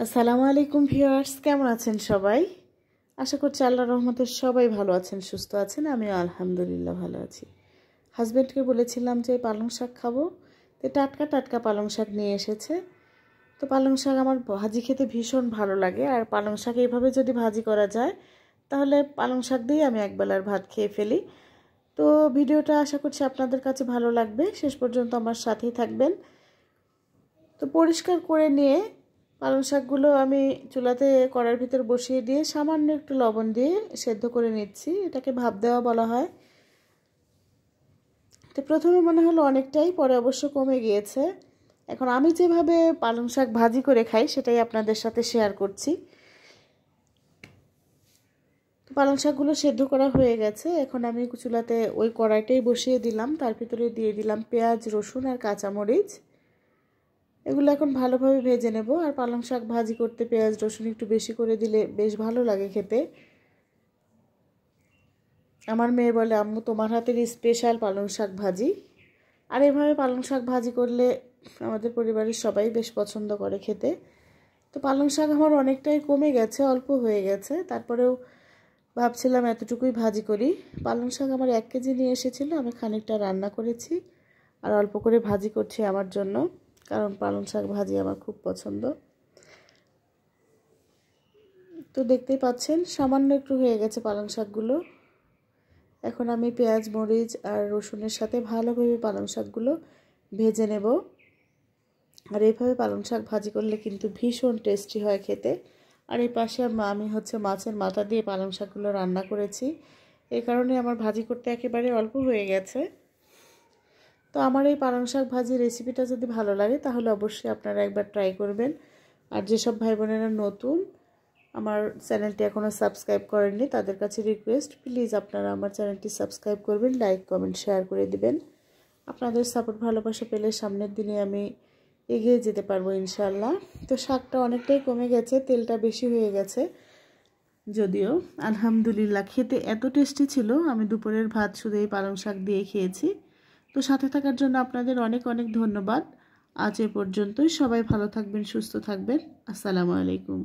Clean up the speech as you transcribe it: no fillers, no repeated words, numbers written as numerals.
আসসালামু আলাইকুম ভিউয়ার্স, কেমন আছেন সবাই? আশা করছি আল্লাহর রহমতে সবাই ভালো আছেন, সুস্থ আছেন। আমিও আলহামদুলিল্লাহ ভালো আছি। হাজব্যান্ডকে বলেছিলাম যে পালং শাক খাবো, তো টাটকা টাটকা পালং শাক নিয়ে এসেছে। তো পালং শাক আমার ভাজি খেতে ভীষণ ভালো লাগে, আর পালং শাক এইভাবে যদি ভাজি করা যায় তাহলে পালং শাক দিয়ে আমি একবেলার ভাত খেয়ে ফেলি। তো ভিডিওটা আশা করছি আপনাদের কাছে ভালো লাগবে, শেষ পর্যন্ত আমার সাথেই থাকবেন। তো পরিষ্কার করে নিয়ে পালং শাকগুলো আমি চুলাতে কড়ার ভিতর বসিয়ে দিয়ে সামান্য একটু লবণ দিয়ে সেদ্ধ করে নিচ্ছি। এটাকে ভাপ দেওয়া বলা হয়। তো প্রথমে মনে হলো অনেকটাই, পরে অবশ্য কমে গিয়েছে। এখন আমি যেভাবে পালং শাক ভাজি করে খাই সেটাই আপনাদের সাথে শেয়ার করছি। তো পালং শাকগুলো সেদ্ধ করা হয়ে গেছে। এখন আমি চুলাতে ওই কড়াইটাই বসিয়ে দিলাম, তার ভিতরে দিয়ে দিলাম পেঁয়াজ, রসুন আর কাঁচামরিচ। এগুলো এখন ভালোভাবে ভেজে নেব। আর পালং শাক ভাজি করতে পেঁয়াজ রসুন একটু বেশি করে দিলে বেশ ভালো লাগে খেতে। আমার মেয়ে বলে, আম্মু তোমার হাতের স্পেশাল পালং শাক ভাজি। আর এভাবে পালং শাক ভাজি করলে আমাদের পরিবারের সবাই বেশ পছন্দ করে খেতে। তো পালং শাক আমার অনেকটাই কমে গেছে, অল্প হয়ে গেছে। তারপরেও ভাবছিলাম এতটুকুই ভাজি করি। পালং শাক আমার 1 কেজি নিয়ে এসেছিলো, আমি খানিকটা রান্না করেছি আর অল্প করে ভাজি করছি আমার জন্য, কারণ পালং শাক ভাজি আমার খুব পছন্দ। তো দেখতেই পাচ্ছেন সামান্য একটু হয়ে গেছে পালং শাকগুলো। এখন আমি পেঁয়াজ মরিচ আর রসুনের সাথে ভালোভাবে পালং শাকগুলো ভেজে নেব। আর এইভাবে পালং শাক ভাজি করলে কিন্তু ভীষণ টেস্টি হয় খেতে। আর এই পাশে আমি মাছের মাথা দিয়ে পালং শাকগুলো রান্না করেছি, এই কারণে আমার ভাজি করতে একেবারে অল্প হয়ে গেছে। তো আমার এই পালং শাক ভাজির রেসিপিটা যদি ভালো লাগে তাহলে অবশ্যই আপনারা একবার ট্রাই করবেন। আর যেসব ভাই বোনেরা নতুন আমার চ্যানেলটি এখনও সাবস্ক্রাইব করেননি তাদের কাছে রিকোয়েস্ট, প্লিজ আপনারা আমার চ্যানেলটি সাবস্ক্রাইব করবেন, লাইক কমেন্ট শেয়ার করে দিবেন। আপনাদের সাপোর্ট ভালোবাসা পেলে সামনের দিনে আমি এগিয়ে যেতে পারবো ইনশাআল্লাহ। তো শাকটা অনেকটাই কমে গেছে, তেলটা বেশি হয়ে গেছে যদিও। আলহামদুলিল্লাহ, খেতে এত টেস্টি ছিল, আমি দুপুরের ভাত শুধু এই পালং শাক দিয়ে খেয়েছি। তো সাথে থাকার জন্য আপনাদের অনেক অনেক ধন্যবাদ। আজ এ পর্যন্তই। সবাই ভালো থাকবেন, সুস্থ থাকবেন। আসসালামু আলাইকুম।